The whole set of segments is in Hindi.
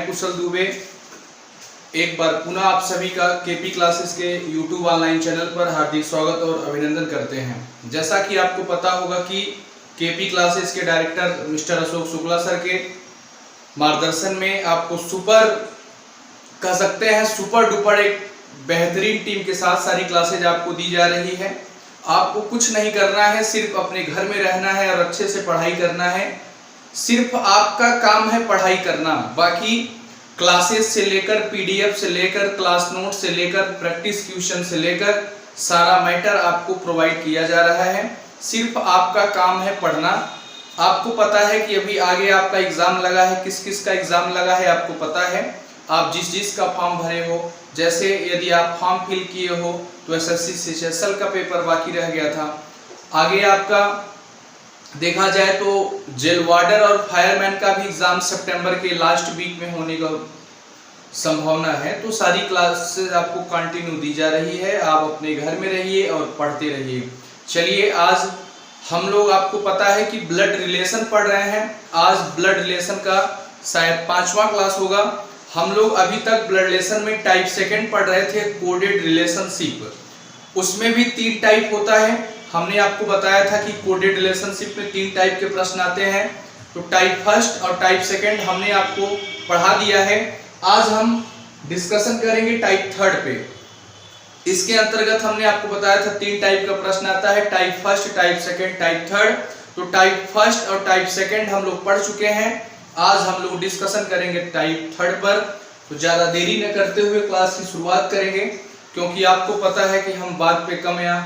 कुशल दुबे एक बार पुनः आप सभी का केपी क्लासेस के यूट्यूब ऑनलाइन चैनल पर हार्दिक स्वागत और अभिनंदन करते हैं। जैसा कि आपको पता होगा कि केपी क्लासेस के director mister Ashok Shukla sir के मार्गदर्शन में आपको सुपर कह सकते हैं सुपर डुपर एक बेहतरीन टीम के साथ सारी क्लासेज आपको दी जा रही है। आपको कुछ नहीं करना है, सिर्फ अपने घर में रहना है और अच्छे से पढ़ाई करना है। सिर्फ आपका काम है पढ़ाई करना, बाकी क्लासेस से लेकर पीडीएफ से लेकर क्लास नोट से लेकर प्रैक्टिस क्वेश्चन से लेकर सारा मैटर आपको प्रोवाइड किया जा रहा है। सिर्फ आपका काम है पढ़ना। आपको पता है कि अभी आगे आपका एग्जाम लगा है, किस किस का एग्जाम लगा है आपको पता है। आप जिस जिस का फॉर्म भरे हो, जैसे यदि आप फॉर्म फिल किए हो तो एसएससी सीएचएसएल का पेपर बाकी रह गया था। आगे आपका देखा जाए तो जेल वार्डर और फायरमैन का भी एग्जाम सितंबर के लास्ट वीक में होने का संभावना है। तो सारी क्लासेस आपको कंटिन्यू दी जा रही है। आप अपने घर में रहिए और पढ़ते रहिए। चलिए, आज हम लोग आपको पता है कि ब्लड रिलेशन पढ़ रहे हैं। आज ब्लड रिलेशन का शायद 5वां क्लास होगा। हम लोग अभी तक ब्लड रिलेशन में टाइप सेकंड पढ़ रहे थे, कोडेड रिलेशनशिप। उसमें भी 3 टाइप होता है। हमने आपको बताया था कि कोडेड रिलेशनशिप में 3 टाइप के प्रश्न आते हैं। तो टाइप फर्स्ट और टाइप सेकंड हमने आपको पढ़ा दिया है। आज हम डिस्कशन करेंगे टाइप थर्ड पे। इसके अंतर्गत हमने आपको बताया था 3 टाइप का प्रश्न आता है, type first, type second, type third. तो टाइप फर्स्ट और टाइप सेकंड हम लोग पढ़ चुके हैं। आज हम लोग डिस्कशन करेंगे टाइप थर्ड पर। तो ज्यादा देरी न करते हुए क्लास की शुरुआत करेंगे, क्योंकि आपको पता है कि हम बात पे कम या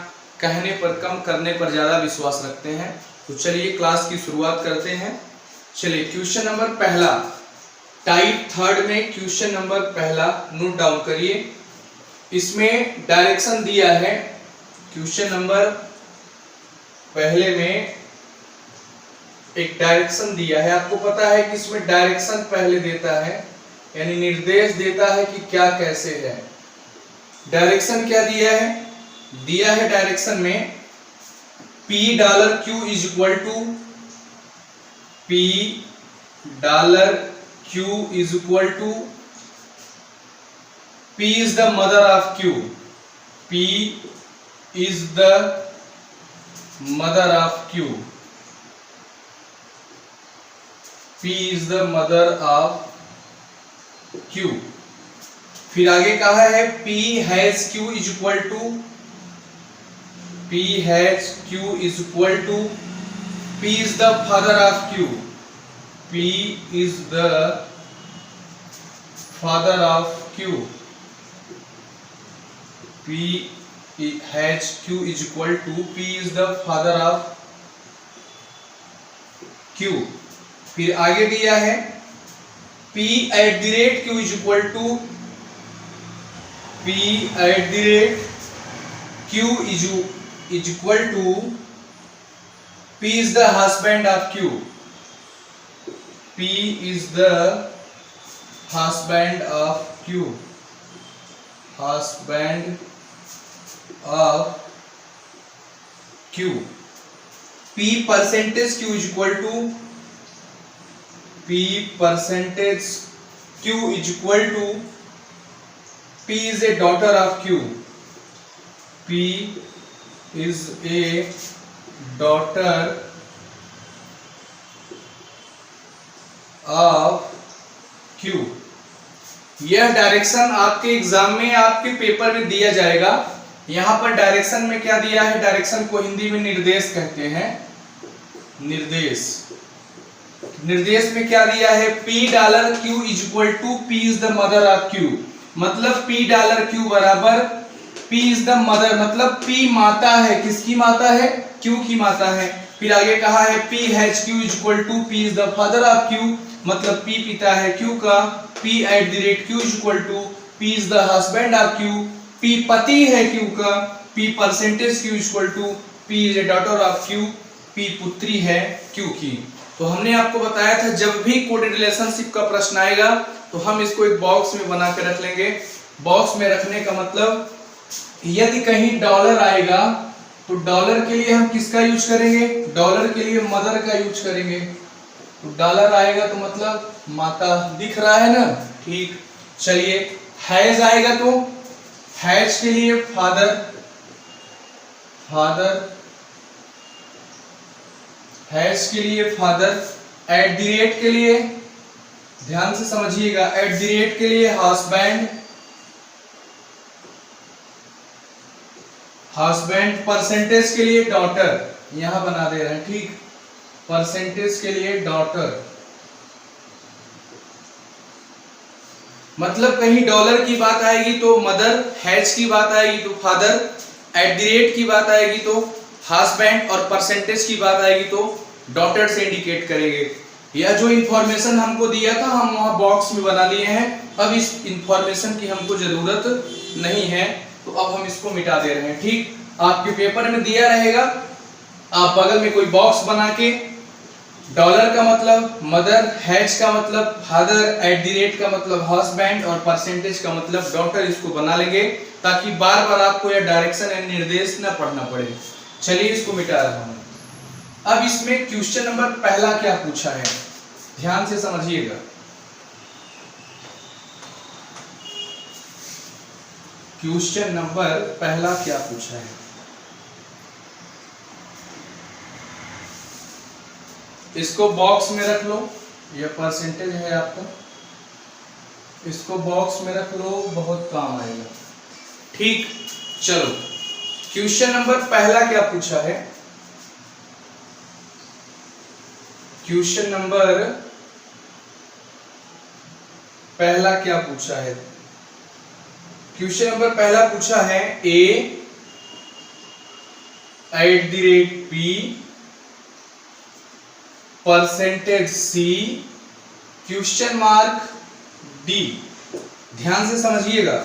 कहने पर कम, करने पर ज्यादा विश्वास रखते हैं। तो चलिए क्लास की शुरुआत करते हैं। चलिए, क्वेश्चन नंबर पहला, टाइप थर्ड में क्वेश्चन नंबर पहला नोट डाउन करिए। इसमें डायरेक्शन दिया है। क्वेश्चन नंबर पहले में एक डायरेक्शन दिया है। आपको पता है कि इसमें डायरेक्शन पहले देता है, यानी निर्देश देता है कि क्या कैसे है। डायरेक्शन क्या दिया है? दिया है डायरेक्शन में $Q is equal to $Q is equal to P is the mother of Q. P is the mother of Q. P is the mother of Q. फिर आगे कहा है P has Q is equal to P has Q is equal to P is the father of Q. P is the father of Q. P has Q is equal to P is the father of Q. फिर आगे दिया है P at the rate Q is equal to P at the rate Q is equal to P is the husband of Q. P is the husband of Q. Husband of Q. P percentage Q is equal to P percentage Q is equal to P is a daughter of Q. P is a daughter of Q. यह डायरेक्शन आपके एग्जाम में, आपके पेपर में दिया जाएगा। यहाँ पर डायरेक्शन में क्या दिया है? डायरेक्शन को हिंदी में निर्देश कहते हैं। निर्देश, निर्देश में क्या दिया है? $Q is equal to P is the mother of Q। मतलब $Q बराबर P इज द मदर, मतलब P माता है। किसकी माता है? Q की माता है। फिर आगे कहा है P has Q is equal to P is the father of Q, मतलब P पिता है Q का। P at the rate Q is equal to P is the husband of Q. P पति है Q का। P percentage Q is equal to P is a daughter of Q. P पुत्री है Q की। तो हमने आपको बताया था जब भी कोडेड रिलेशनशिप का प्रश्न आएगा तो हम इसको एक बॉक्स में बना के रख लेंगे। बॉक्स में रखने का मतलब यदि कहीं डॉलर आएगा तो डॉलर के लिए हम किसका यूज करेंगे? डॉलर के लिए मदर का यूज करेंगे। तो डॉलर आएगा तो मतलब माता, दिख रहा है ना। ठीक, चलिए हैज आएगा तो हैज के लिए फादर, फादर, हैज के लिए फादर, एट द रेट के लिए, ध्यान से समझिएगा, एट द रेट के लिए हस्बैंड, हस्बैंड, परसेंटेज के लिए डॉटर, यहां बना दे रहे हैं, ठीक, परसेंटेज के लिए डॉटर, मतलब कहीं डॉलर की बात आएगी तो मदर, हैज की बात आएगी तो फादर, एट द रेट की बात आएगी तो हस्बैंड और परसेंटेज की बात आएगी तो डॉटर से इंडिकेट करेंगे। यह जो इंफॉर्मेशन हमको दिया था हम वहां बॉक्स में बना लिए हैं, अब इस इंफॉर्मेशन की हमको जरूरत नहीं है तो अब हम इसको मिटा दे रहे हैं, ठीक। आपके पेपर में दिया रहेगा, आप बगल में कोई बॉक्स बना के डॉलर का मतलब मदर, हैज का मतलब फादर, एट द रेट का मतलब हस्बैंड और परसेंटेज का मतलब डॉटर, इसको बना लेंगे ताकि बार बार आपको यह डायरेक्शन एंड निर्देश न पढ़ना पड़े। चलिए इसको मिटा रहा हूं। अब इसमें क्वेश्चन नंबर पहला क्या पूछा है, ध्यान से समझिएगा। क्वेश्चन नंबर पहला क्या पूछा है, इसको बॉक्स में रख लो, यह परसेंटेज है आपका, इसको बॉक्स में रख लो, बहुत काम आएगा, ठीक। चलो क्वेश्चन नंबर पहला क्या पूछा है, क्वेश्चन नंबर पहला क्या पूछा है, क्वेश्चन नंबर पहला पूछा है A at the rate B percentage C question mark D. ध्यान से समझिएगा,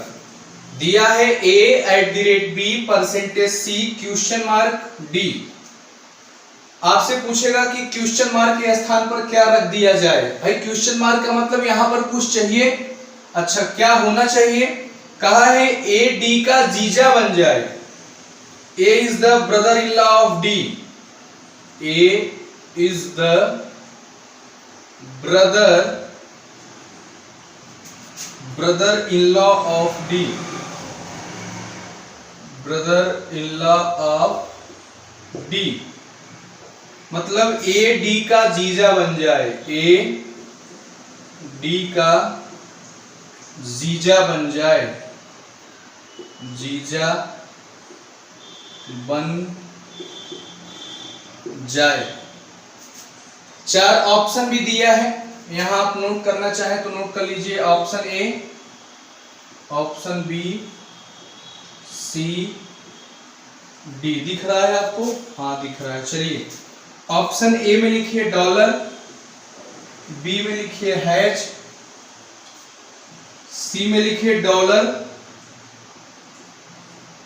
दिया है A at the rate B percentage C question mark D. आपसे पूछेगा कि क्वेश्चन मार्क के स्थान पर क्या रख दिया जाए। भाई क्वेश्चन मार्क का मतलब यहां पर कुछ चाहिए, अच्छा क्या होना चाहिए, कहा है ए डी का जीजा बन जाए, A is the brother in law of D, ए is the brother-in-law of D, brother-in-law of D, मतलब ए डी का जीजा बन जाए, ए डी का जीजा बन जाए, जीजा बन जाए। चार ऑप्शन भी दिया है, यहां आप नोट करना चाहे तो नोट कर लीजिए। Option A, option B, C, D. दिख रहा है आपको, हाँ दिख रहा है। चलिए ऑप्शन ए में लिखिए डॉलर, बी में लिखिए हैज, सी में लिखिए डॉलर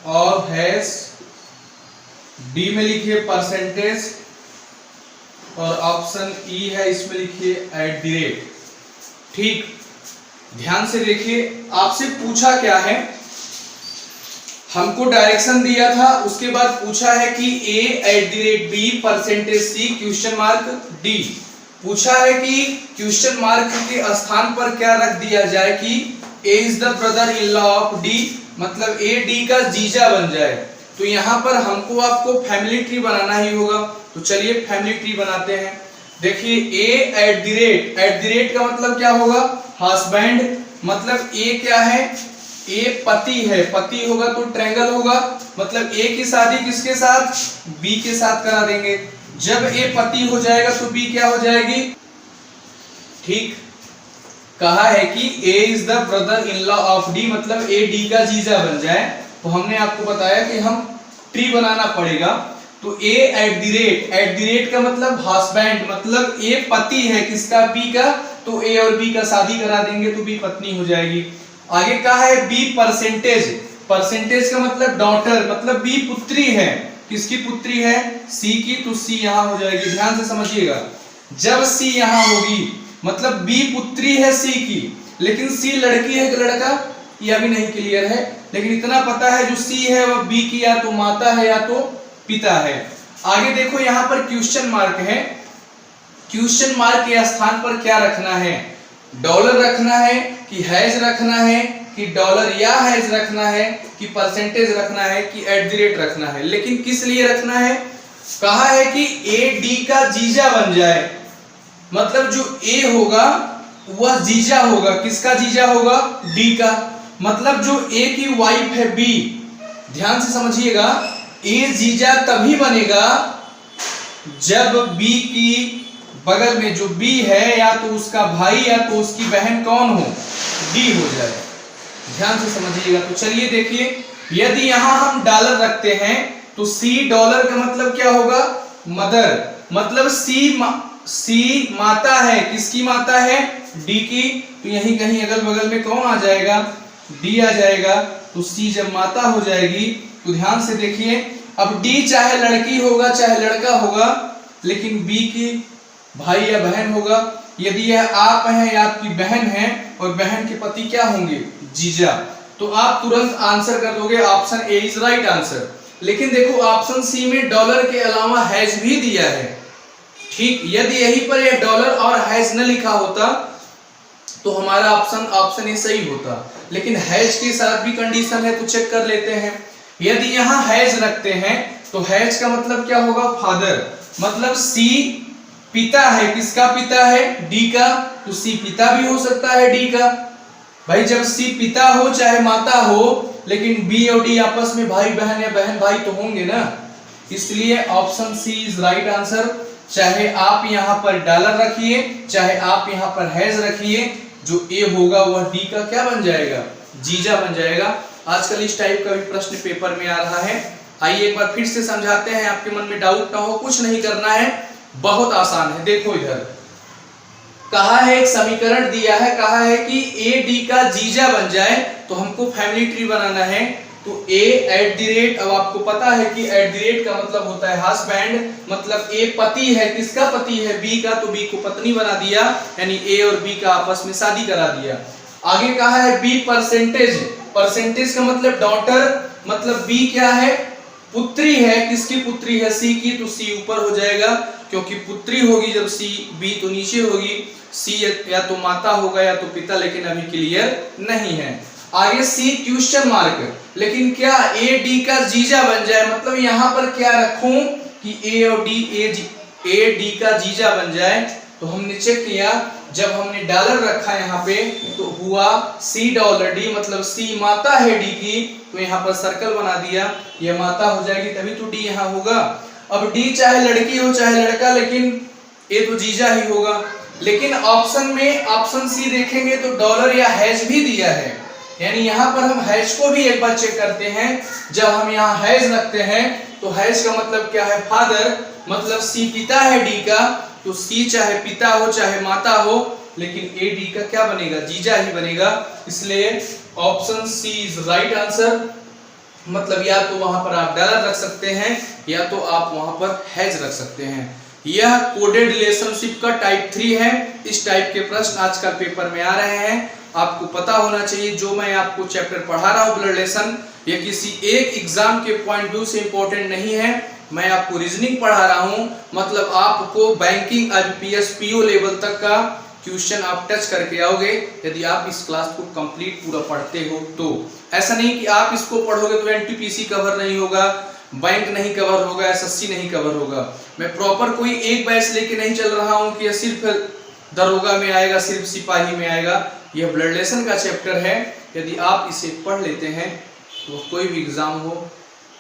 और हैज, डी में लिखिए परसेंटेज और ऑप्शन ई है इसमें लिखिए एट द रेट, ठीक। ध्यान से देखिए, आपसे पूछा क्या है, हमको डायरेक्शन दिया था, उसके बाद पूछा है कि A at the rate B percentage C question mark D. पूछा है कि क्वेश्चन मार्क के स्थान पर क्या रख दिया जाए कि A is the brother in law of D, मतलब ए डी का जीजा बन जाए। तो यहां पर हमको आपको फैमिली ट्री बनाना ही होगा, तो चलिए फैमिली ट्री बनाते हैं। देखिए ए एट द रेट का मतलब क्या होगा, हस्बैंड, मतलब ए क्या है, ए पति है, पति होगा तो ट्रायंगल होगा, मतलब ए की शादी किसके साथ, बी के साथ करा देंगे। जब ए पति हो जाएगा तो बी क्या हो जाएगी, ठीक। कहा है कि A is the brother in law of D, मतलब ए डी का जीजा बन जाए। तो हमने आपको बताया कि हम ट्री बनाना पड़ेगा, तो ए एट द रेट का मतलब हस्बैंड, मतलब ए पति है किसका, बी का, तो ए और बी का शादी करा देंगे तो बी पत्नी हो जाएगी। आगे कहा है बी परसेंटेज, परसेंटेज का मतलब डॉटर, मतलब बी पुत्री है, किसकी पुत्री है, सी की, तो सी यहां हो जाएगी। ध्यान से समझिएगा, जब सी यहां होगी मतलब बी पुत्री है सी की, लेकिन सी लड़की है कि लड़का ये अभी नहीं क्लियर है, लेकिन इतना पता है जो सी है वह बी की या तो माता है या तो पिता है। आगे देखो यहां पर क्वेश्चन मार्क है, क्वेश्चन मार्क के स्थान पर क्या रखना है, डॉलर रखना है कि हैज रखना है कि डॉलर या हैज रखना है कि परसेंटेज रखना है कि एट द रेट रखना है, लेकिन किस लिए रखना है? कहा है कि ए डी का जीजा बन जाए, मतलब जो ए होगा वह जीजा होगा। किसका जीजा होगा? डी का। मतलब जो ए की वाइफ है बी, ध्यान से समझिएगा, ए जीजा तभी बनेगा जब बी की बगल में जो बी है या तो उसका भाई या तो उसकी बहन कौन हो? डी हो जाए। ध्यान से समझिएगा। तो चलिए देखिए, यदि यहां हम डॉलर रखते हैं तो सी डॉलर का मतलब क्या होगा? मदर। मतलब सी माता है। किसकी माता है? डी की। तो यहीं कहीं अगल बगल में कौन आ जाएगा? डी आ जाएगा। तो सी जब माता हो जाएगी तो ध्यान से देखिए, अब डी चाहे लड़की होगा चाहे लड़का होगा, लेकिन बी की भाई या बहन होगा। यदि यह आप हैं या आपकी बहन है और बहन के पति क्या होंगे? जीजा। तो आप तुरंत आंसर कर दोगे option A is right answer. लेकिन देखो ऑप्शन सी में डॉलर के अलावा हैज भी दिया है। ठीक, यदि यहीं पर यह डॉलर और हैज न लिखा होता तो हमारा ऑप्शन ए सही होता, लेकिन हैज के साथ भी कंडीशन है तो चेक कर लेते हैं। यदि यहाँ हैज रखते हैं तो हैज का मतलब क्या होगा? फादर। मतलब सी पिता है। किसका पिता है? डी का। तो सी पिता भी हो सकता है डी का। भाई जब सी पिता हो चाहे माता हो, लेकिन बी और डी आपस में भाई बहन या बहन भाई तो होंगे ना, इसलिए option C is right answer. चाहे आप यहाँ पर डॉलर रखिए चाहे आप यहाँ पर हैज रखिए, जो ए होगा वह डी का क्या बन जाएगा? जीजा बन जाएगा। आजकल इस टाइप का भी प्रश्न पेपर में आ रहा है। आइए एक बार फिर से समझाते हैं, आपके मन में डाउट ना हो। कुछ नहीं करना है, बहुत आसान है। देखो इधर कहा है, एक समीकरण दिया है, कहा है कि ए डी का जीजा बन जाए, तो हमको फैमिली ट्री बनाना है। तो ए एट द रेट, अब आपको पता है कि एट द रेट का मतलब होता है हस्बैंड, मतलब ए पति है। किसका पति है? बी का। तो बी को पत्नी बना दिया, यानी ए और बी का आपस में शादी करा दिया। आगे कहा है बी परसेंटेज। परसेंटेज का मतलब डॉटर, मतलब बी क्या है? पुत्री है। किसकी पुत्री है? सी की। तो सी ऊपर हो जाएगा क्योंकि पुत्री होगी जब सी, बी तो नीचे होगी। सी या तो माता होगा या तो पिता, लेकिन अभी क्लियर नहीं है। आगे सी क्वेश्चन मार्क, लेकिन क्या ए डी का जीजा बन जाए, मतलब यहां पर क्या रखूं कि ए और डी, ए डी का जीजा बन जाए। तो हमने चेक किया, जब हमने डॉलर रखा यहाँ पे तो हुआ सी डॉलर डी, मतलब सी माता है डी की। तो यहाँ पर सर्कल बना दिया, ये माता हो जाएगी तभी तो डी यहाँ होगा। अब डी चाहे लड़की हो चाहे लड़का, लेकिन ए तो जीजा ही होगा। लेकिन ऑप्शन में ऑप्शन सी देखेंगे तो डॉलर या हैज भी दिया है, यानी यहाँ पर हम हैज को भी एक बार चेक करते हैं। जब हम यहाँ हैज रखते हैं तो हैज का मतलब क्या है? फादर। मतलब सी पिता है डी का। तो सी चाहे पिता हो चाहे माता हो, लेकिन ए डी का क्या बनेगा? जीजा ही बनेगा। इसलिए option C is right answer. मतलब या तो वहां पर आप डॉलर रख सकते हैं या तो आप वहां पर हैज रख सकते हैं। यह कोडेड रिलेशनशिप का टाइप 3 है। इस टाइप के प्रश्न आजकल पेपर में आ रहे हैं। आपको पता होना चाहिए, जो मैं आपको चैप्टर पढ़ा रहा हूँ ब्लड रिलेशन, ये किसी एक एग्जाम के पॉइंट व्यू से इंपॉर्टेंट नहीं है। मैं आपको रीजनिंग पढ़ा रहा हूँ, मतलब आपको बैंकिंग आईपीएस पीओ लेवल तक का क्वेश्चन आप टच करके आओगे यदि आप इस क्लास को कंप्लीट पूरा पढ़ते हो। तो ऐसा नहीं कि आप इसको पढ़ोगे तो एनटीपीसी कवर नहीं होगा, बैंक नहीं कवर होगा, एसएससी नहीं कवर होगा। मैं प्रॉपर कोई एक बैच लेके नहीं चल रहा हूँ कि सिर्फ दरोगा में आएगा, सिर्फ सिपाही में आएगा। यह ब्लड रिलेशन का चैप्टर है। यदि आप इसे पढ़ लेते हैं तो कोई भी एग्जाम हो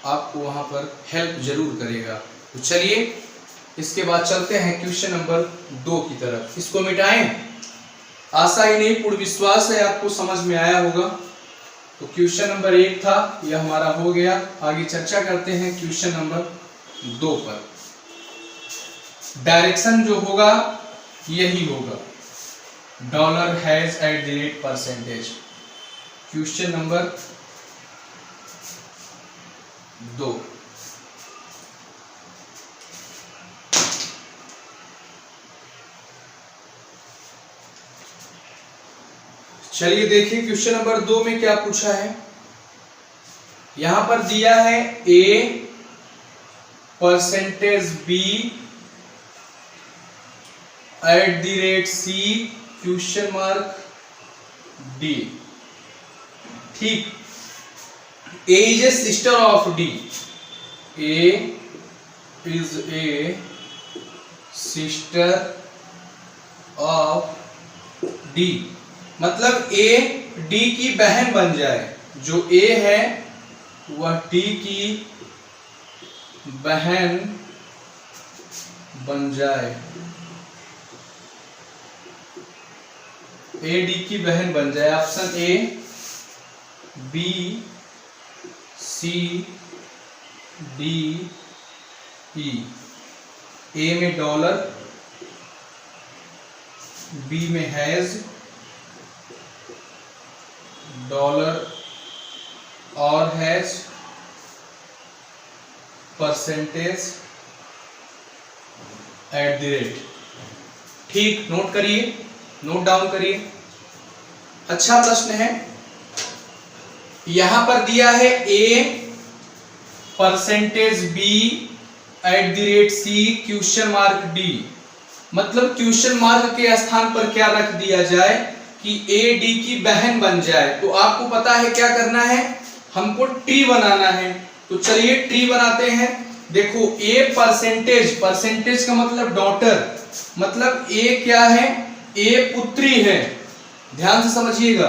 आपको वहां पर हेल्प जरूर करेगा। तो चलिए इसके बाद चलते हैं क्वेश्चन नंबर 2 की तरफ। इसको मिटाएं। आशा ही नहीं पूर्ण विश्वास है आपको समझ में आया होगा। तो क्वेश्चन नंबर 1 था, यह हमारा हो गया। आगे चर्चा करते हैं क्वेश्चन नंबर 2 पर। डायरेक्शन जो होगा यही होगा, dollar has eight the rate percentage. Question number 2। चलिए देखिए क्वेश्चन नंबर 2 में क्या पूछा है। यहां पर दिया है A percentage B at the rate C question mark D. ठीक, A is a sister of D, A is a sister of D, मतलब ए डी की बहन बन जाए। जो ए है वह डी की बहन बन जाए, ए डी की बहन बन जाए। Option A, B, C, D, E. A में डॉलर, बी में हैज, डॉलर और hash, percentage, at the rate. ठीक, नोट करिए, नोट डाउन करिए। अच्छा प्रश्न है, यहां पर दिया है A percentage B at the rate C question mark D, मतलब क्वेश्चन मार्क के स्थान पर क्या रख दिया जाए कि ए डी की बहन बन जाए। तो आपको पता है क्या करना है, हमको ट्री बनाना है। तो चलिए ट्री बनाते हैं। देखो ए परसेंटेज, परसेंटेज का मतलब डॉटर, मतलब ए क्या है, ए पुत्री है। ध्यान से समझिएगा,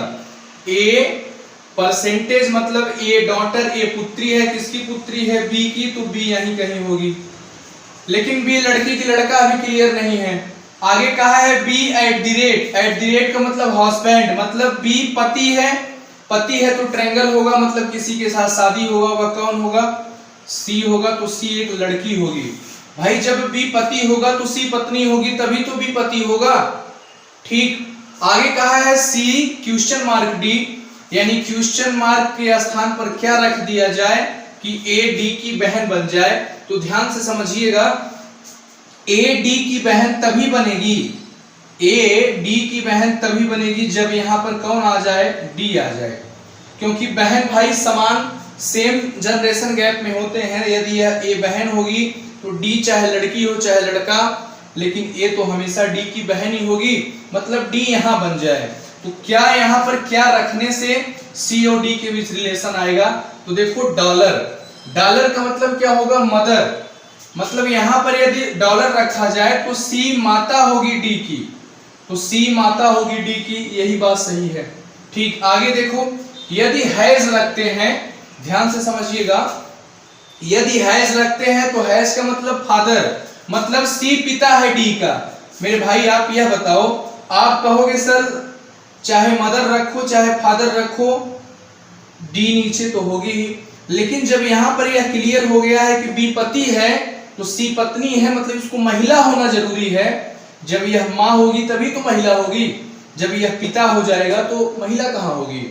ए परसेंटेज मतलब ए डॉटर, ए पुत्री है। किसकी पुत्री है, बी की, तो बी यहीं कहीं होगी। लेकिन बी लड़की की लड़का अभी क्लियर नहीं है। आगे कहा है B at the rate, at the rate का मतलब हस्बैंड, मतलब बी पति है। पति है तो ट्रायंगल होगा, मतलब किसी के साथ शादी होगा, वह कौन होगा, सी होगा। तो सी एक लड़की होगी। भाई जब बी पति होगा तो सी पत्नी होगी, तभी तो बी पति होगा। ठीक, आगे कहा है सी क्वेश्चन मार्क डी, यानी क्वेश्चन मार्क के स्थान पर क्या रख दिया जाए कि ए डी की बहन बन जाए। तो ध्यान से समझिएगा, ए डी की बहन तभी बनेगी, ए डी की बहन तभी बनेगी जब यहां पर कौन आ जाए, डी आ जाए। क्योंकि बहन भाई समान सेम जनरेशन गैप में होते हैं। यदि यह ए बहन होगी तो डी चाहे लड़की हो चाहे लड़का, लेकिन ए तो हमेशा डी की बहन ही होगी, मतलब डी यहां बन जाए। तो क्या यहां पर क्या रखने से सी और डी के बीच रिलेशन आएगा, तो देखो डॉलर, डॉलर का मतलब क्या होगा, मदर, मतलब यहां पर यदि डॉलर रखा जाए तो सी माता होगी डी की, तो सी माता होगी डी की, यही बात सही है। ठीक, आगे देखो, यदि हैज रखते हैं, ध्यान से समझिएगा, यदि हैज रखते हैं तो हैज का मतलब फादर, मतलब सी पिता है डी का। मेरे भाई आप यह बताओ, आप कहोगे सर चाहे मदर रखो चाहे फादर रखो, डी नीचे तो होगी ही। लेकिन जब यहां पर यह क्लियर हो गया है कि बी पति है तो सी पत्नी है, मतलब इसको महिला होना जरूरी है। जब यह माँ होगी तभी तो महिला होगी, जब यह पिता हो जाएगा तो महिला कहाँ होगी।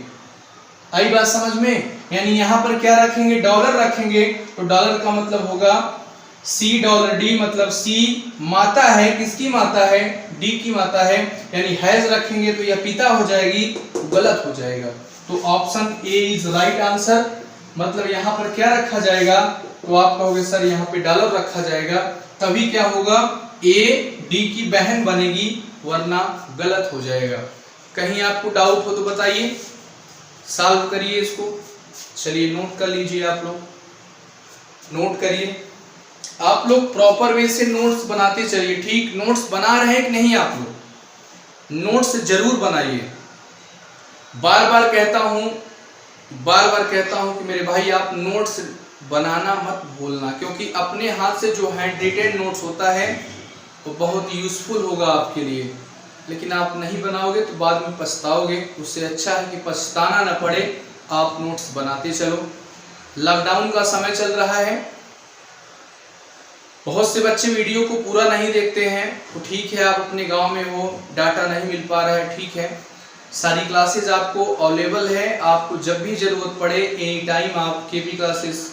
आई बात समझ में, यानी यहां पर क्या रखेंगे, डॉलर रखेंगे, तो डॉलर का मतलब होगा सी डॉलर डी, मतलब सी माता है, किसकी माता है, डी की माता है। यानी हैज रखेंगे तो यह पिता हो जाएगी, गलत हो जाएगा। तो option A is right answer. मतलब यहां पर क्या रखा जाएगा, तो आप कहोगे सर यहाँ पे डॉलर रखा जाएगा, तभी क्या होगा, ए डी की बहन बनेगी, वरना गलत हो जाएगा। कहीं आपको डाउट हो तो बताइए, सॉल्व करिए इसको। चलिए नोट कर लीजिए, आप लोग नोट करिए, आप लोग प्रॉपर वे से नोट्स बनाते चलिए। ठीक, नोट्स बना रहे हैं कि नहीं, आप लोग नोट्स जरूर बनाइए। बार बार कहता हूं कि मेरे भाई आप नोट्स बनाना मत भूलना, क्योंकि अपने हाथ से जो हैंड रिटेन नोट्स होता है वो बहुत यूजफुल होगा आपके लिए। लेकिन आप नहीं बनाओगे तो बाद में पछताओगे। उससे अच्छा है कि पछताना न पड़े, आप नोट्स बनाते चलो। लॉकडाउन का समय चल रहा है, बहुत से बच्चे वीडियो को पूरा नहीं देखते हैं, तो ठीक है, आप अपने गांव में हो, डाटा नहीं मिल पा रहा है, ठीक है, सारी क्लासेस आपको अवेलेबल है। आपको जब भी ज़रूरत पड़े एनी टाइम आप केपी क्लासेस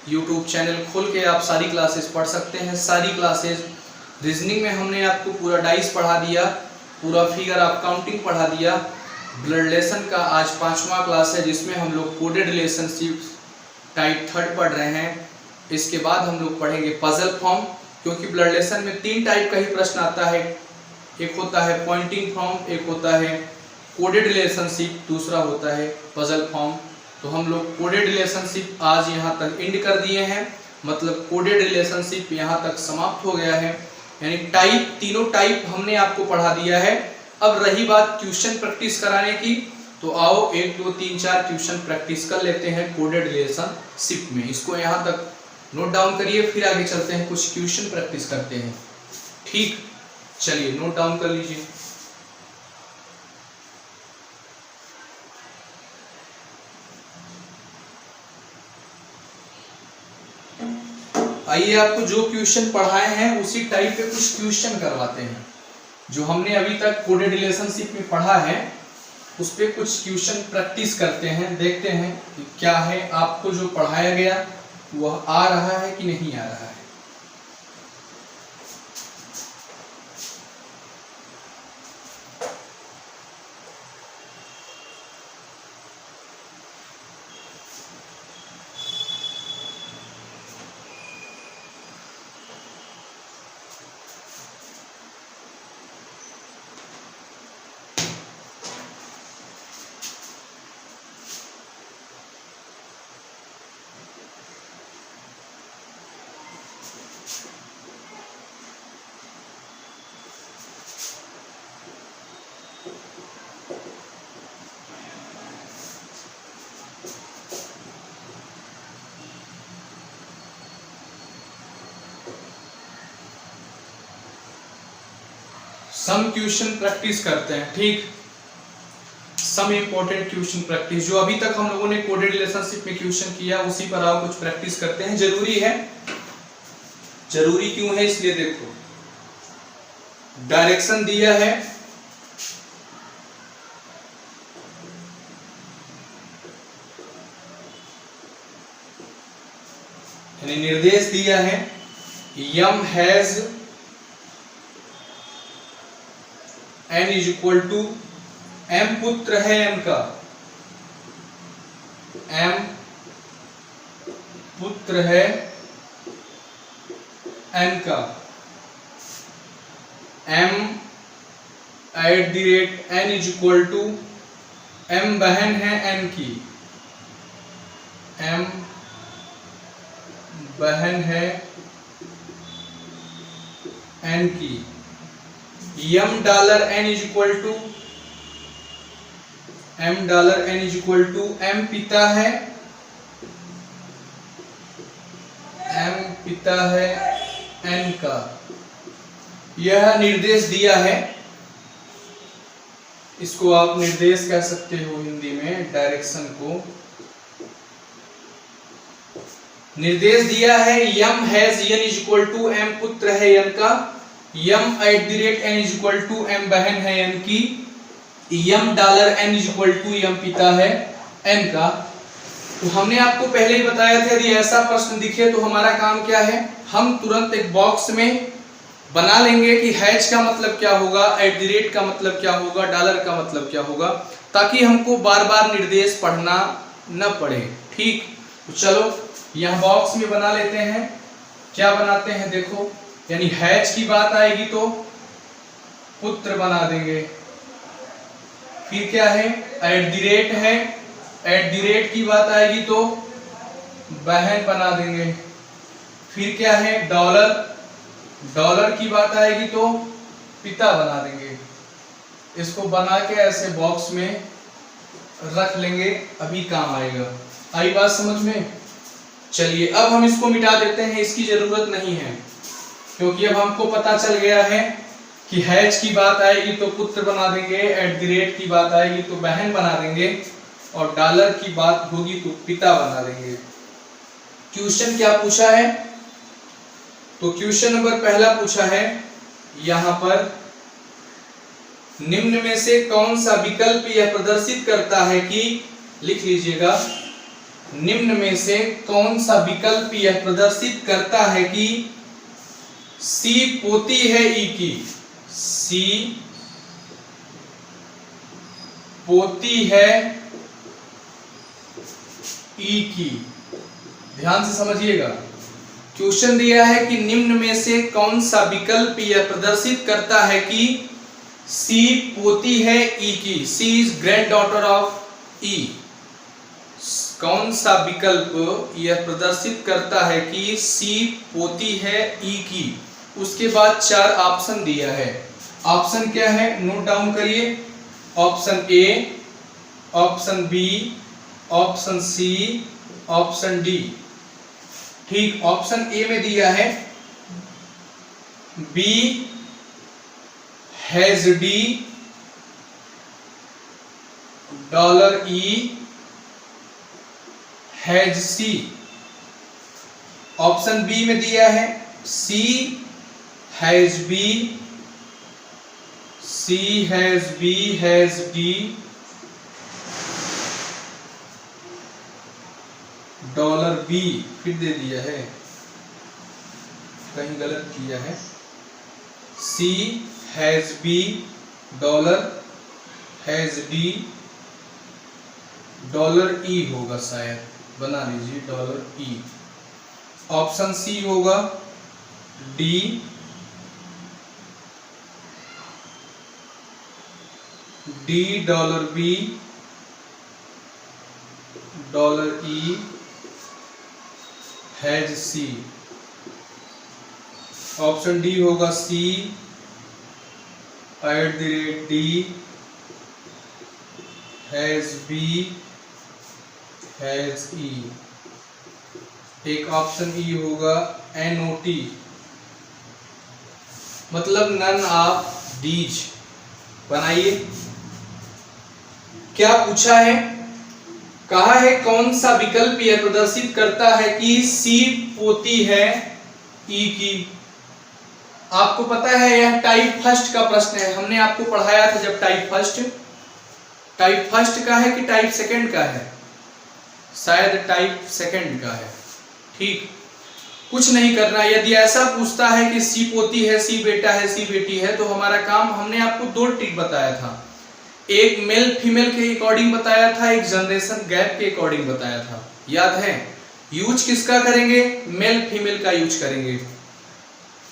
यूट्यूब चैनल खोल के आप सारी क्लासेस पढ़ सकते हैं। सारी क्लासेस, रीजनिंग में हमने आपको पूरा डाइस पढ़ा दिया, पूरा फिगर ऑफ काउंटिंग पढ़ा दिया। ब्लड रिलेशन का आज 5वां क्लास है, जिसमें हम लोग कोडेड रिलेशनशिप टाइप 3 पढ़ रहे हैं। इसके बाद हम लोग पढ़ेंगे पजल फॉर्म, क्योंकि ब्लड रिलेशन में 3 टाइप का ही प्रश्न आता है। एक होता है पॉइंटिंग फॉर्म, एक होता है कोडेड रिलेशनशिप, दूसरा होता है पजल फॉर्म। तो हम लोग कोडेड रिलेशनशिप आज यहाँ तक एंड कर दिए हैं, मतलब कोडेड रिलेशनशिप यहाँ तक समाप्त हो गया है, यानी टाइप, तीनों टाइप हमने आपको पढ़ा दिया है। अब रही बात ट्यूशन प्रैक्टिस कराने की, तो आओ 1 2 3 4 ट्यूशन प्रैक्टिस कर लेते हैं कोडेड रिलेशनशिप में। इसको यहाँ तक नोट डाउन करिए, फिर आगे चलते हैं, कुछ ट्यूशन प्रैक्टिस करते हैं। ठीक, चलिए नोट डाउन कर लीजिए। आइए आपको जो क्वेश्चन पढ़ाए हैं उसी टाइप के कुछ क्वेश्चन करवाते हैं। जो हमने अभी तक कोडेड रिलेशनशिप में पढ़ा है उस पे कुछ क्वेश्चन प्रैक्टिस करते हैं, देखते हैं कि क्या है आपको जो पढ़ाया गया वह आ रहा है कि नहीं आ रहा है। सम क्वेश्चन प्रैक्टिस करते हैं। ठीक, सम इंपॉर्टेंट क्वेश्चन प्रैक्टिस, जो अभी तक हम लोगों ने कोडेड रिलेशनशिप में क्वेश्चन किया उसी पर आओ कुछ प्रैक्टिस करते हैं। जरूरी है, जरूरी क्यों है इसलिए देखो, डायरेक्शन दिया है, यानी निर्देश दिया है, M hash n is equal to m पुत्र है n का, m पुत्र है n का, m at the rate n is equal to m बहन है n की, m बहन है n की, M dollar n is equal to m dollar n is equal to m पिता है, m पिता है n का। यह निर्देश दिया है, इसको आप निर्देश कह सकते हो हिंदी में, डायरेक्शन को निर्देश दिया है। M hash n is equal to m पुत्र है n का, M at the rate n is equal to m बहन है n की, M dollar n is equal to M पिता है n का। तो हमने आपको पहले ही बताया था यदि ऐसा प्रश्न दिखे तो हमारा काम क्या है, हम तुरंत एक बॉक्स में बना लेंगे कि हैज का मतलब क्या होगा, एट द रेट का मतलब क्या होगा, डॉलर का मतलब क्या होगा, ताकि हमको बार बार निर्देश पढ़ना न पड़े। ठीक, तो चलो यहाँ बॉक्स में बना लेते हैं। क्या बनाते हैं देखो, यानी हैज की बात आएगी तो पुत्र बना देंगे, फिर क्या है एट द रेट है, एट द रेट की बात आएगी तो बहन बना देंगे, फिर क्या है डॉलर, डॉलर की बात आएगी तो पिता बना देंगे। इसको बना के ऐसे बॉक्स में रख लेंगे, अभी काम आएगा। आई बात समझ में? चलिए अब हम इसको मिटा देते हैं, इसकी जरूरत नहीं है, क्योंकि अब हमको पता चल गया है कि हैज की बात आएगी तो पुत्र बना देंगे, एट द रेट की बात आएगी तो बहन बना देंगे, और डॉलर की बात होगी तो पिता बना देंगे। क्वेश्चन क्या पूछा है, तो क्वेश्चन नंबर पहला पूछा है यहाँ पर, निम्न में से कौन सा विकल्प यह प्रदर्शित करता है कि, लिख लीजिएगा, निम्न में से कौन सा विकल्प यह प्रदर्शित करता है कि सी पोती है ई की, सी पोती है ई की। ध्यान से समझिएगा, क्वेश्चन दिया है कि निम्न में से कौन सा विकल्प यह प्रदर्शित करता है कि सी पोती है ई की, सी इज ग्रैंड डॉटर ऑफ ई। कौन सा विकल्प यह प्रदर्शित करता है कि सी पोती है ई की? उसके बाद 4 ऑप्शन दिया है। ऑप्शन क्या है, नोट डाउन करिए। Option A, option B, option C, option D. ठीक, ऑप्शन ए में दिया है B hash D dollar E has C. Option B में दिया है C hash B, C hash B hash D dollar B. फिर दे दिया है, कहीं गलत किया है। C hash B dollar hash D dollar E होगा, शायद बना लीजिए डॉलर ई। ऑप्शन सी होगा D D dollar B dollar E has C. Option D होगा C @ D has B has E. एक ऑप्शन ई होगा NOT, मतलब नन ऑफ दीज। बनाइए, क्या पूछा है, कहा है कौन सा विकल्प यह प्रदर्शित करता है कि सी पोती है ई की। आपको पता है यह टाइप फर्स्ट का प्रश्न है, हमने आपको पढ़ाया था जब टाइप फर्स्ट का है कि टाइप सेकंड का है, शायद टाइप सेकंड का है। ठीक, कुछ नहीं करना। यदि ऐसा पूछता है कि सी पोती है, सी बेटा है, सी बेटी है, तो हमारा काम, हमने आपको 2 ट्रिक बताया था। एक मेल फीमेल के अकॉर्डिंग बताया था, एक जनरेशन गैप के अकॉर्डिंग बताया था, याद है। यूज किसका करेंगे, मेल फीमेल का यूज करेंगे।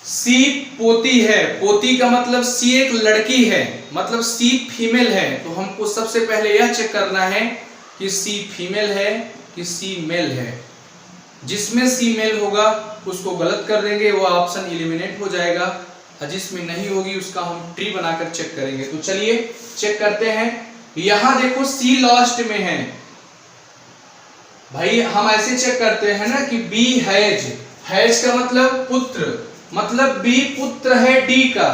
सी पोती है, पोती का मतलब सी एक लड़की है, मतलब सी फीमेल है, तो हमको सबसे पहले यह चेक करना है कि सी फीमेल है कि सी मेल है। जिसमें सी मेल होगा उसको गलत कर देंगे, वो ऑप्शन एलिमिनेट हो जाएगा, और जिसमें नहीं होगी उसका हम ट्री बनाकर चेक करेंगे। तो चलिए चेक करते हैं। यहां देखो सी लास्ट में है भाई, हम ऐसे चेक करते हैं ना कि बी हैज, हैज का मतलब पुत्र, मतलब बी पुत्र है डी का,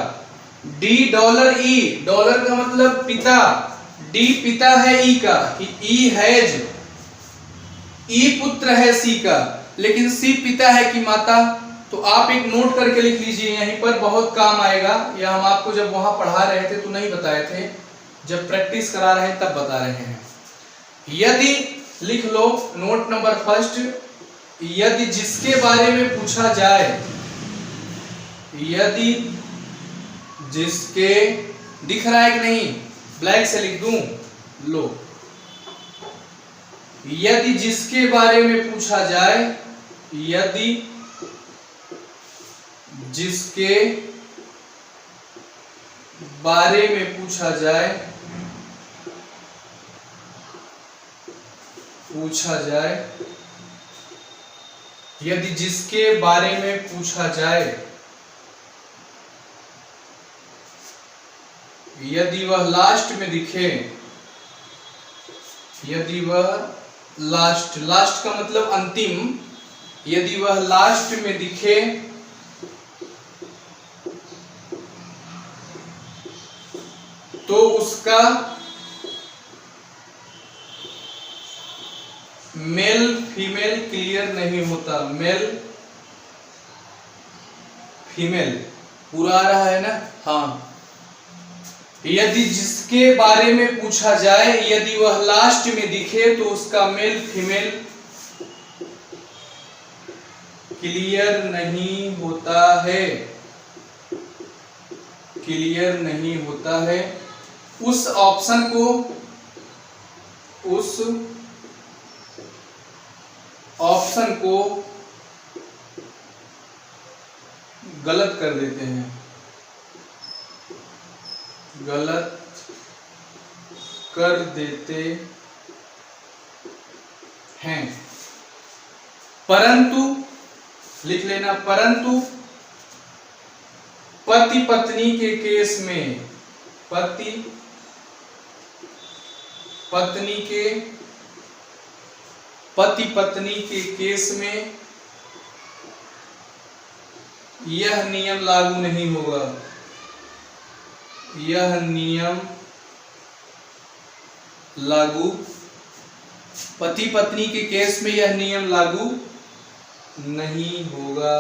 डी डॉलर ई, डॉलर का मतलब पिता, डी पिता है ई का, ई हैज, ई पुत्र है सी का, लेकिन सी पिता है कि माता। तो आप एक नोट करके लिख लीजिए, यहीं पर बहुत काम आएगा। या हम आपको जब वहां पढ़ा रहे थे तो नहीं बताए थे, जब प्रैक्टिस करा रहे हैं तब बता रहे हैं। यदि लिख लो नोट नंबर फर्स्ट, यदि जिसके बारे में पूछा जाए, यदि जिसके, दिख रहा है कि नहीं, ब्लैक से लिख दूं, लो, यदि जिसके बारे में पूछा जाए, यदि जिसके बारे में पूछा जाए, यदि जिसके बारे में पूछा जाए, यदि वह लास्ट में दिखे, यदि वह लास्ट, लास्ट का मतलब अंतिम, यदि वह लास्ट में दिखे तो उसका मेल फीमेल क्लियर नहीं होता। मेल फीमेल पूरा आ रहा है ना, हाँ। यदि जिसके बारे में पूछा जाए, यदि वह लास्ट में दिखे तो उसका मेल फीमेल क्लियर नहीं होता है, क्लियर नहीं होता है। उस ऑप्शन को, उस ऑप्शन को गलत कर देते हैं, गलत कर देते हैं। परंतु, लिख लेना, परंतु पति पत्नी के केस में, पति पत्नी के केस में यह नियम लागू नहीं होगा। यह नियम लागू, पति पत्नी के केस में यह नियम लागू नहीं होगा।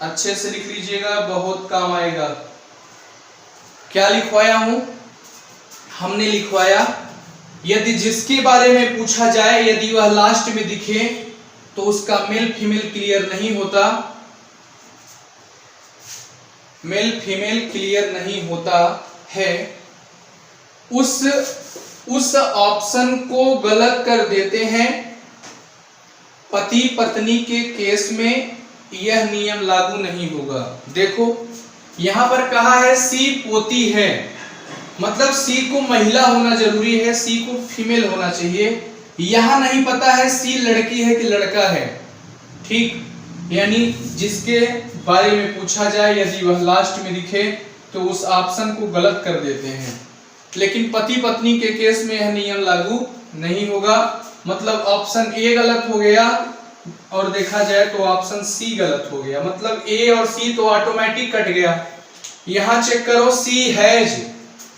अच्छे से लिख लीजिएगा, बहुत काम आएगा। क्या लिखवाया हूं? हमने लिखवाया, यदि जिसके बारे में पूछा जाए यदि वह लास्ट में दिखे तो उसका मेल फीमेल क्लियर नहीं होता, मेल फीमेल क्लियर नहीं होता है, उस ऑप्शन को गलत कर देते हैं। पति पत्नी के केस में यह नियम लागू नहीं होगा। देखो यहां पर कहा है सी पोती है, मतलब सी को महिला होना जरूरी है, सी को फीमेल होना चाहिए। यहां नहीं पता है सी लड़की है कि लड़का है, ठीक। यानी जिसके बारे में पूछा जाए यदि वह लास्ट में दिखे तो उस ऑप्शन को गलत कर देते हैं। लेकिन पति पत्नी के केस में यह नियम लागू नहीं होगा, मतलब ऑप्शन ए गलत हो गया और देखा जाए तो ऑप्शन सी गलत हो गया, मतलब ए और सी तो ऑटोमेटिक कट गया। यहां चेक करो, सी हैज,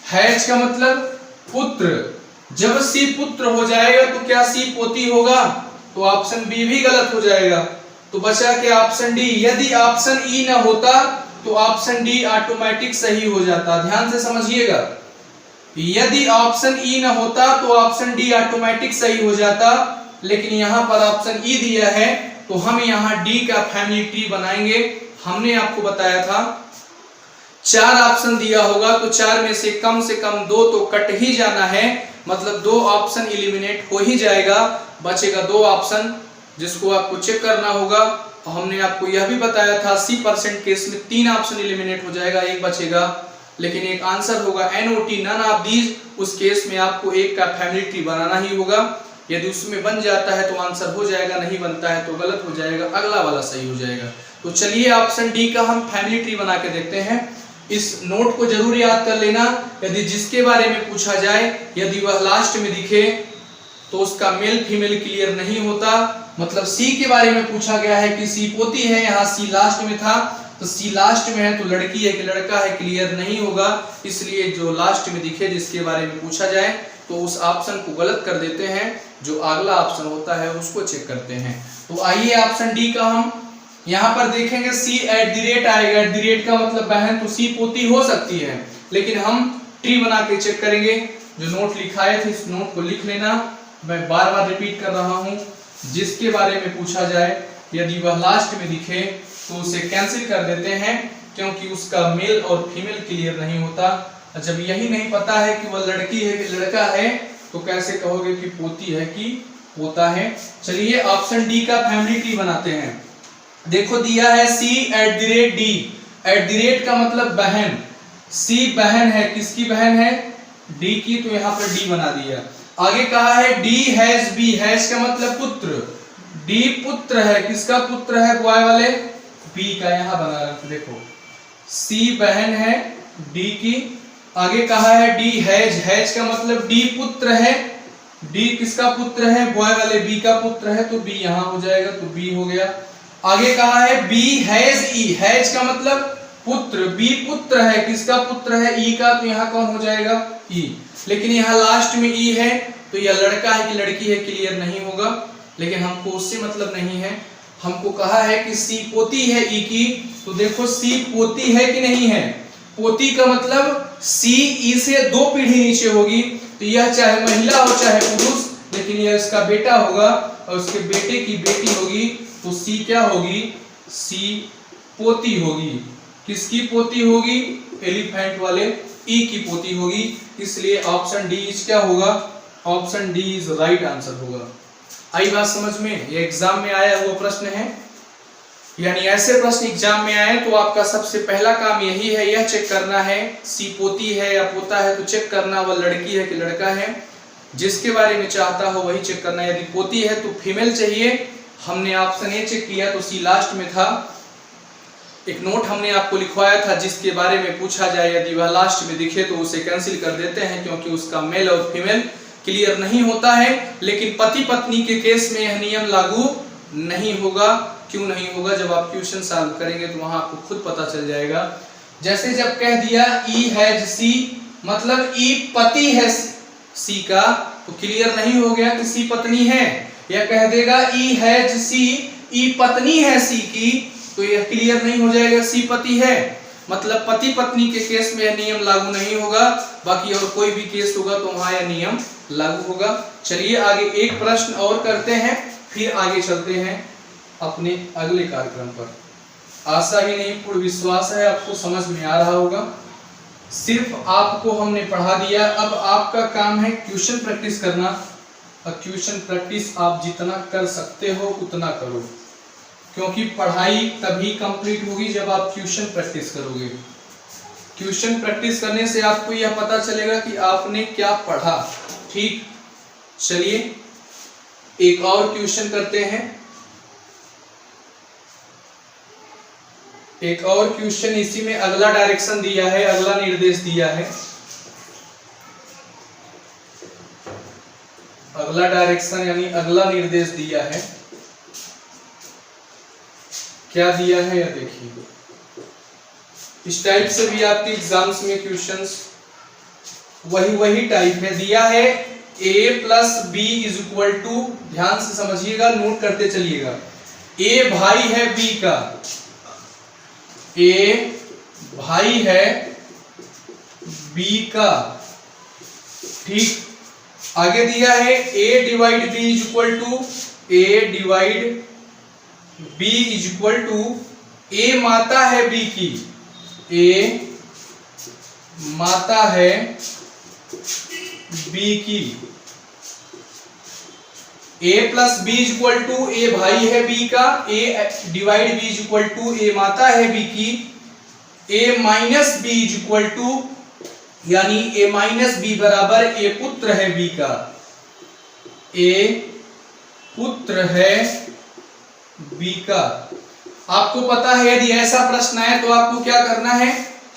हैज का मतलब पुत्र, जब सी पुत्र हो जाएगा तो क्या सी पोती होगा? तो ऑप्शन बी भी गलत हो जाएगा। तो बचा के ऑप्शन डी। यदि ऑप्शन ई ना होता तो ऑप्शन डी ऑटोमेटिक सही हो जाता। ध्यान से समझिएगा, यदि ऑप्शन ई ना होता तो ऑप्शन डी ऑटोमेटिक सही हो जाता, लेकिन यहां पर ऑप्शन ई दिया है तो हम यहां डी का फैमिली ट्री बनाएंगे। हमने आपको बताया था 4 ऑप्शन दिया होगा तो 4 में से कम 2 तो कट ही जाना है, मतलब 2 ऑप्शन एलिमिनेट हो ही जाएगा, बचेगा 2 ऑप्शन जिसको आपको चेक करना होगा। और हमने आपको यह भी बताया था 80% केस में 3 ऑप्शन एलिमिनेट हो जाएगा, 1 बचेगा, लेकिन एक आंसर होगा NOT, नन ऑफ दीज। उस केस में आपको 1 का फैमिली ट्री बनाना ही होगा। यदि उसमें बन जाता है तो आंसर हो जाएगा, नहीं बनता है तो गलत हो जाएगा, अगला वाला सही हो जाएगा। तो चलिए ऑप्शन डी का हम फैमिली ट्री बना के देखते हैं। इस नोट को जरूर याद कर लेना, यदि जिसके बारे में पूछा जाए यदि वह लास्ट में दिखे तो उसका मेल फीमेल क्लियर नहीं होता। मतलब सी के बारे में पूछा गया है कि सी पोती है, यहाँ सी लास्ट में था तो सी लास्ट में है तो लड़की है कि लड़का है क्लियर नहीं होगा। इसलिए जो लास्ट में दिखे जिसके बारे में पूछा जाए तो उस ऑप्शन को गलत कर देते हैं, जो अगला ऑप्शन होता है उसको चेक करते हैं। तो आइए ऑप्शन डी का हम यहाँ पर देखेंगे, सी @ आएगा। @ का मतलब बहन, तो सी पोती हो सकती है, लेकिन हम ट्री बना के चेक करेंगे। जो नोट लिखाए थे इस नोट को लिख लेना, मैं बार बार रिपीट कर रहा हूँ। जिसके बारे में पूछा जाए यदि वह लास्ट में दिखे तो उसे कैंसिल कर देते हैं, क्योंकि उसका मेल और फीमेल क्लियर नहीं होता। जब यही नहीं पता है कि वह लड़की है कि लड़का है तो कैसे कहोगे कि पोती है कि पोता है। चलिए ऑप्शन डी का फैमिली ट्री बनाते हैं। देखो दिया है सी @ डी, @ का मतलब बहन, सी बहन है, किसकी बहन है? डी की, तो यहाँ पर डी बना दिया। आगे कहा है डी हैज बी, हैज का मतलब पुत्र, डी पुत्र है, किसका पुत्र है? बॉय वाले बी का, यहाँ बना रखा देखो, सी बहन है डी की। आगे कहा है डी हैज, हैज का मतलब डी पुत्र है, डी किसका पुत्र है? बॉय वाले बी का पुत्र है, तो बी यहाँ हो जाएगा, तो बी हो गया। आगे कहा है बी हैज ई, हैज का मतलब पुत्र, बी पुत्र है, किसका पुत्र है? ई का, तो यहाँ कौन हो जाएगा? ई। लेकिन यहाँ लास्ट में ई है तो यह लड़का है कि लड़की है क्लियर नहीं होगा, लेकिन हमको उससे मतलब नहीं है। हमको कहा है कि सी पोती है ई की, तो देखो सी पोती है कि नहीं है? पोती का मतलब सी ई से 2 पीढ़ी नीचे होगी, तो यह चाहे महिला हो चाहे पुरुष, लेकिन यह इसका बेटा होगा और उसके बेटे की बेटी होगी, तो सी क्या होगी? सी पोती होगी। किसकी पोती होगी? एलिफेंट वाले ई की पोती होगी। इसलिए ऑप्शन डी इज क्या होगा? Option D is right answer होगा। आई बात समझ में? ये एग्जाम में आया हुआ प्रश्न है। यानी ऐसे प्रश्न एग्जाम में आए तो आपका सबसे पहला काम यही है, यह चेक करना है सी पोती है या पोता है तो चेक करना वह लड़की है कि लड़का है, जिसके बारे में चाहता हो वही चेक करना। यदि पोती है तो फीमेल चाहिए, हमने ऑप्शन ए चेक किया तो सी लास्ट में था। एक नोट हमने आपको लिखवाया था जिसके बारे में पूछा जाए, यदि वह लास्ट में दिखे तो उसे कैंसिल कर देते हैं क्योंकि उसका मेल और फीमेल क्लियर नहीं होता है। लेकिन पति पत्नी के केस में यह नियम लागू नहीं होगा। क्यों नहीं होगा? जब आप क्वेश्चन सॉल्व करेंगे तो वहां आपको खुद पता चल जाएगा। जैसे जब कह दिया ई हैज सी, मतलब ई पति है सी का, तो क्लियर नहीं हो गया कि सी पत्नी है। या कह देगा ई हैज सी, ई पत्नी है सी की, तो यह क्लियर नहीं हो जाएगा सी पति है। मतलब पति पत्नी के केस में यह नियम लागू नहीं होगा, बाकी और कोई भी केस होगा तो वहां यह नियम लागू होगा। चलिए आगे एक प्रश्न और करते हैं, फिर आगे चलते हैं अपने अगले कार्यक्रम पर। आशा ही नहीं पूर्ण विश्वास है आपको समझ में आ रहा होगा। सिर्फ आपको हमने पढ़ा दिया, अब आपका काम है क्वेश्चन प्रैक्टिस करना। और क्वेश्चन प्रैक्टिस आप जितना कर सकते हो उतना करो, क्योंकि पढ़ाई तभी कंप्लीट होगी जब आप क्वेश्चन प्रैक्टिस करोगे। क्वेश्चन प्रैक्टिस करने से आपको यह पता चलेगा कि आपने क्या पढ़ा। ठीक, चलिए एक और क्वेश्चन करते हैं। एक और क्वेश्चन, इसी में अगला डायरेक्शन दिया है, अगला निर्देश दिया है। अगला डायरेक्शन यानी अगला निर्देश दिया है। क्या दिया है यह देखिए। इस टाइप से भी आपके एग्जाम्स में क्वेश्चंस वही टाइप है दिया है। a plus B is equal to, ध्यान से समझिएगा, नोट करते चलिएगा। a भाई है b का, a भाई है b का। ठीक, आगे दिया है a divide b is equal to, a divide b is equal to, a माता है b की, a माता है b की। a plus B is equal to, a भाई है b का, a divide b is equal to, a माता है b की, a minus b is equal to, यानी a माइनस बी बराबर a पुत्र है b का, a पुत्र है b का। आपको पता है यदि ऐसा प्रश्न आए तो आपको क्या करना है,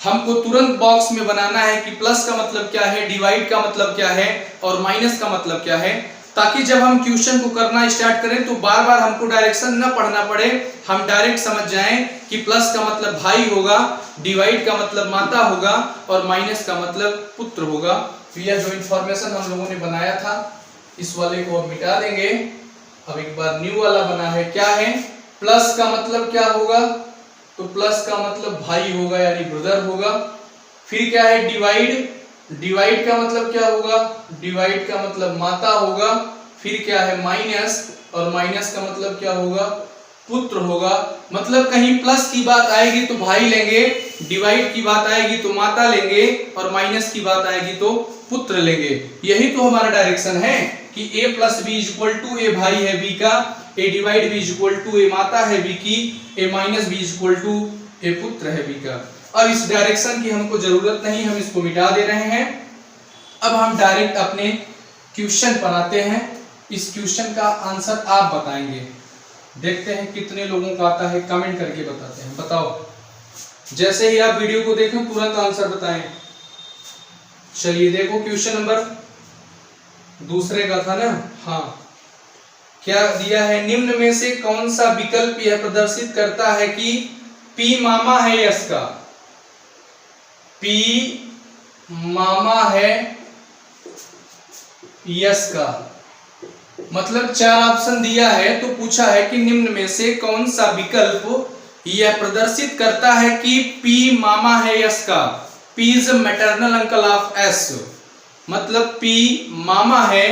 हमको तुरंत बॉक्स में बनाना है कि प्लस का मतलब क्या है, डिवाइड का मतलब क्या है और माइनस का मतलब क्या है, ताकि जब हम क्वेश्चन को करना स्टार्ट करें तो बार बार हमको डायरेक्शन न पढ़ना पड़े, हम डायरेक्ट समझ जाएं कि प्लस का मतलब भाई होगा, डिवाइड का मतलब माता होगा और माइनस का मतलब पुत्र होगा। तो यह जो इंफॉर्मेशन हम लोगों ने बनाया था इस वाले को मिटा देंगे। अब एक बार न्यू वाला बना है। क्या है, प्लस का मतलब क्या होगा, तो प्लस का मतलब भाई होगा यानी ब्रदर होगा। फिर क्या है, डिवाइड, डिवाइड का मतलब क्या होगा, डिवाइड का मतलब माता होगा। फिर क्या है, माइनस, और माइनस का मतलब क्या होगा, पुत्र होगा। मतलब कहीं प्लस की बात आएगी तो भाई लेंगे, डिवाइड की बात आएगी तो माता लेंगे और माइनस की बात आएगी तो पुत्र लेंगे। यही तो हमारा डायरेक्शन है कि a plus B is equal to, a भाई है b का, a divide b is equal to, a माता है b की, a minus b is equal to, a पुत्र है b का। अब इस डायरेक्शन की हमको जरूरत नहीं, हम इसको मिटा दे रहे हैं। अब हम डायरेक्ट अपने क्वेश्चन पर आते हैं। इस क्वेश्चन का आंसर आप बताएंगे, देखते हैं कितने लोगों का आता है, कमेंट करके बताते हैं। बताओ, जैसे ही आप वीडियो को देखें तुरंत आंसर बताएं। चलिए देखो, क्वेश्चन नंबर दूसरे का था ना, हाँ। क्या दिया है, निम्न में से कौन सा विकल्प यह प्रदर्शित करता है कि P मामा है यस का, P मामा है यस का। मतलब चार ऑप्शन दिया है तो पूछा है कि निम्न में से कौन सा विकल्प यह प्रदर्शित करता है कि P मामा है यस का। P is maternal uncle of S, मतलब P मामा है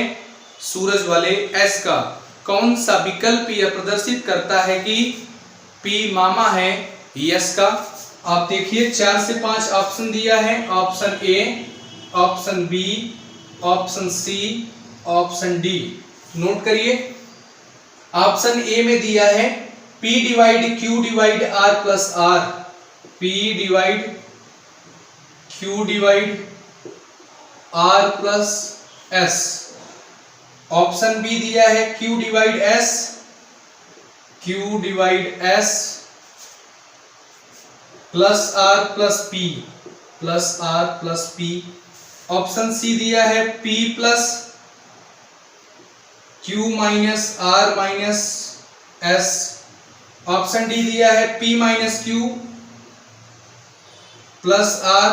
सूरज वाले S का। कौन सा विकल्प यह प्रदर्शित करता है कि P मामा है यस का। आप देखिए 4 से 5 ऑप्शन दिया है, option A, option B, option C, option D. Note करिए, ऑप्शन ए में दिया है P divide Q divide R plus R, P divide Q divide R plus S। Option B दिया है Q divide S, Q divide S plus R plus P, plus R plus P। Option C दिया है P plus Q minus R minus S। Option D दिया है P minus Q plus R,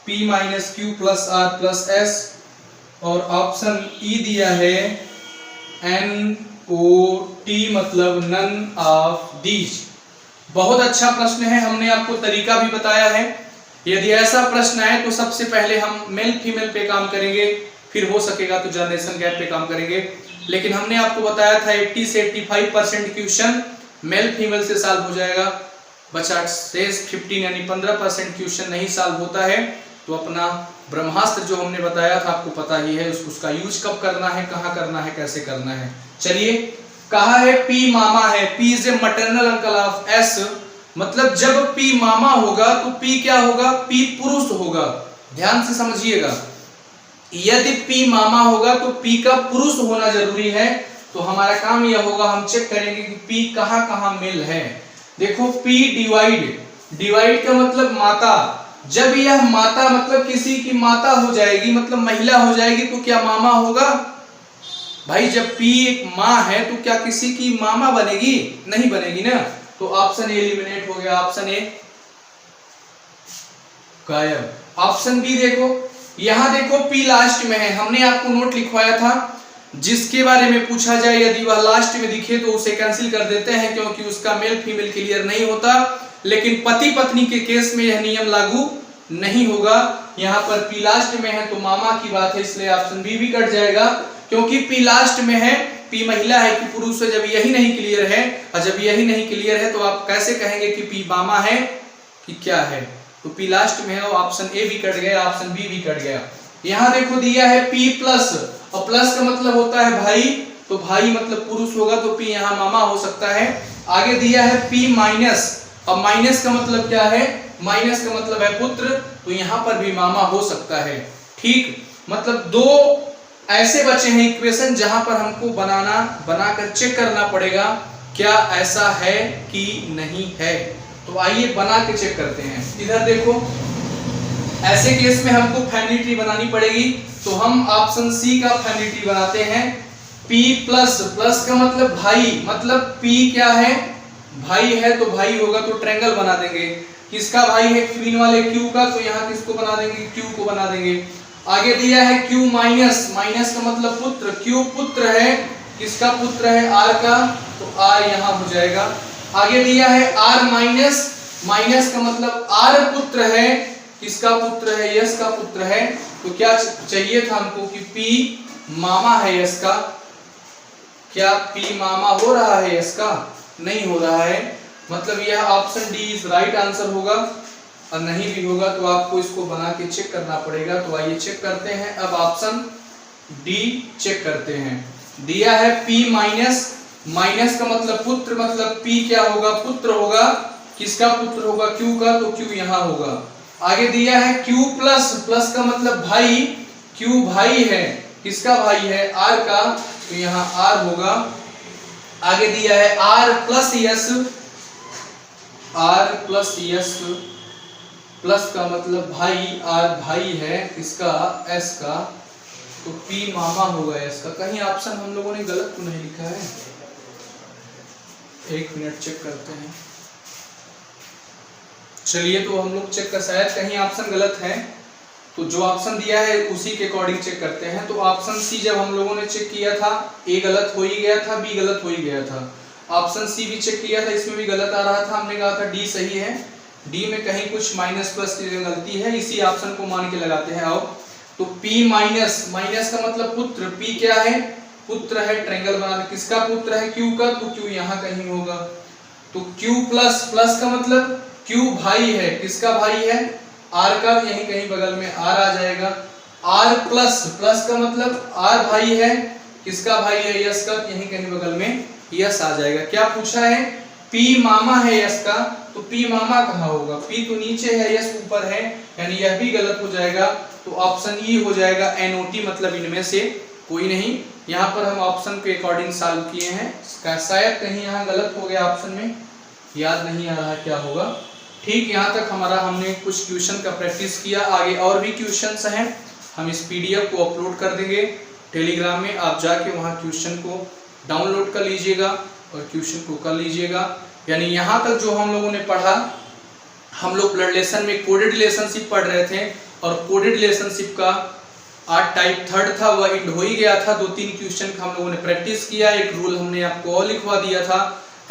P minus Q plus R plus S। और ऑप्शन ई दिया है NOT, मतलब नन ऑफ दीज। बहुत अच्छा प्रश्न है, हमने आपको तरीका भी बताया है। यदि ऐसा प्रश्न आए तो सबसे पहले हम मेल फीमेल पे काम करेंगे, फिर हो सकेगा तो जनरेशन गैप पे काम करेंगे। लेकिन हमने आपको बताया था 80 से 85% क्वेश्चन मेल फीमेल से सॉल्व हो जाएगा, बचा शेष 15 यानी 15% क्वेश्चन नहीं सॉल्व होता है। तो अपना ब्रह्मास्त्र जो हमने बताया था आपको पता ही है, उसका यूज कब करना है, कहाँ करना है, कैसे करना है। चलिए, कहा है P मामा है, P is a maternal uncle of S, मतलब जब P मामा होगा तो P क्या होगा, P पुरुष होगा। ध्यान से समझिएगा, यदि P मामा होगा तो P का पुरुष होना जरूरी है। तो हमारा काम यह होगा, हम चेक करेंगे कि P कहाँ कहाँ मेल है। देखो P डिवाइड, डिवाइड का मतलब माता, जब यह माता मतलब किसी की माता हो जाएगी, मतलब महिला हो जाएगी, तो क्या मामा होगा भाई। जब P एक माँ है तो क्या किसी की मामा बनेगी, नहीं बनेगी ना। तो ऑप्शन ए एलिमिनेट हो गया, ऑप्शन ए गायब। ऑप्शन बी देखो, यहां देखो P लास्ट में है, हमने आपको नोट लिखवाया था जिसके बारे में पूछा जाए यदि वह लास्ट में दिखे तो उसे कैंसिल कर देते हैं, क्योंकि उसका मेल फीमेल क्लियर नहीं होता। लेकिन पति पत्नी के केस में यह नियम लागू नहीं होगा। यहाँ पर P लास्ट में है तो मामा की बात है, इसलिए ऑप्शन बी भी कट जाएगा। क्योंकि P लास्ट में है, P महिला है कि पुरुष है, जब यही नहीं क्लियर है, और जब यही नहीं क्लियर है तो आप कैसे कहेंगे कि P मामा है कि क्या है। तो P लास्ट में है और ऑप्शन ए भी कट गया, ऑप्शन बी भी कट गया। यहाँ देखो दिया है P प्लस, और प्लस का मतलब होता है भाई, तो भाई मतलब पुरुष होगा तो P यहाँ मामा हो सकता है। आगे दिया है P माइनस, और माइनस का मतलब क्या है, माइनस का मतलब है पुत्र, तो यहाँ पर भी मामा हो सकता है। ठीक, मतलब दो ऐसे बचे हैं इक्वेशन जहां पर हमको बनाकर चेक करना पड़ेगा क्या ऐसा है कि नहीं है। तो आइए बना के चेक करते हैं। इधर देखो, ऐसे केस में हमको फैमिली ट्री बनानी पड़ेगी, तो हम ऑप्शन सी का फैमिली ट्री बनाते हैं। P प्लस, प्लस का मतलब भाई, मतलब P क्या है, भाई है, तो भाई होगा तो ट्रायंगल बना देंगे। किसका भाई है, क्वीन वाले Q का, तो यहाँ किसको बना देंगे, Q को बना देंगे। आगे दिया है Q माइनस, माइनस का मतलब पुत्र, Q पुत्र है, किसका पुत्र है, R का, तो R यहाँ हो जाएगा। आगे दिया है R माइनस, माइनस का मतलब R पुत्र है, किसका पुत्र है, यश का पुत्र है। तो क्या चाहिए था हमको कि P मामा है यश का। क्या P मामा हो रहा है यश का, नहीं हो रहा है, मतलब यह option D is right answer होगा। और नहीं भी होगा तो आपको इसको बना के चेक करना पड़ेगा। तो आइए चेक करते हैं। अब ऑप्शन डी चेक करते हैं। दिया है P माइनस, माइनस का मतलब पुत्र, मतलब P क्या होगा, पुत्र होगा, किसका पुत्र होगा, Q का, तो Q यहाँ होगा। आगे दिया है Q प्लस, प्लस का मतलब भाई, Q भाई है, किसका भाई है, R का, तो यहाँ R होगा। आगे दिया है R plus yes, R plus yes, plus का मतलब भाई, R भाई है, किसका, S का, तो P मामा होगा S का। कहीं ऑप्शन हम लोगों ने गलत तो नहीं लिखा है, एक मिनट चेक करते हैं। चलिए, तो हम लोग चेक कर, शायद कहीं ऑप्शन गलत है, तो जो ऑप्शन दिया है उसी के अकॉर्डिंग चेक करते हैं। तो ऑप्शन सी जब हम लोगों ने चेक किया था, ए गलत हो ही गया था, बी गलत हो ही गया था। ऑप्शन सी भी चेक किया था, इसमें भी गलत आ रहा था, हमने कहा था डी सही है। डी में कहीं कुछ माइनस प्लस की गलती है, इसी ऑप्शन को मान के लगाते हैं। आओ, तो P माइनस, माइनस का मतलब पुत्र, P क्या है, पुत्र है, ट्रायंगल बना दे, किसका पुत्र है, Q का, तो Q यहाँ कहीं होगा। तो Q प्लस, प्लस का मतलब Q भाई है, किसका भाई है, R का, यहीं कहीं बगल में R आ जाएगा। R प्लस, प्लस का मतलब R भाई है, किसका भाई है, यश का, यहीं कहीं बगल में यश आ जाएगा। क्या पूछा है, पी मामा है यस का, तो पी मामा कहाँ होगा, पी तो नीचे है यस ऊपर है, यानी यह भी गलत हो जाएगा। तो ऑप्शन ई हो जाएगा एनओटी, मतलब इनमें से कोई नहीं। यहाँ पर हम ऑप्शन के अकॉर्डिंग सॉल्व किए हैं, शायद कहीं यहाँ गलत हो गया ऑप्शन में, याद नहीं आ रहा क्या होगा। ठीक, यहाँ तक हमारा हमने कुछ क्वेश्चन का प्रैक्टिस किया। आगे और भी क्वेश्चंस हैं, हम इस पीडीएफ को अपलोड कर देंगे टेलीग्राम में, आप जाके वहाँ क्वेश्चन को डाउनलोड कर लीजिएगा और क्वेश्चन को कर लीजिएगा। यानी यहाँ तक जो हम लोगों ने पढ़ा, हम लोग ब्लड रिलेशन में कोडेड रिलेशनशिप पढ़ रहे थे, और कोडेड रिलेशनशिप का आज टाइप 3 था, वह एंड हो ही गया था। 2-3 क्वेश्चन का हम लोगों ने प्रैक्टिस किया, एक रूल हमने आपको और लिखवा दिया था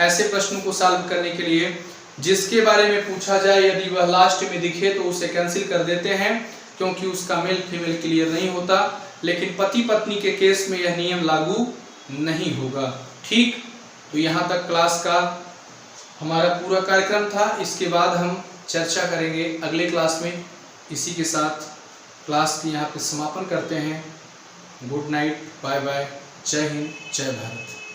ऐसे प्रश्नों को सॉल्व करने के लिए, जिसके बारे में पूछा जाए यदि वह लास्ट में दिखे तो उसे कैंसिल कर देते हैं, क्योंकि उसका मेल फीमेल क्लियर नहीं होता। लेकिन पति पत्नी के केस में यह नियम लागू नहीं होगा। ठीक, तो यहाँ तक क्लास का हमारा पूरा कार्यक्रम था। इसके बाद हम चर्चा करेंगे अगले क्लास में। इसी के साथ क्लास की यहाँ पे समापन करते हैं। गुड नाइट, बाय बाय, जय हिंद, जय भारत।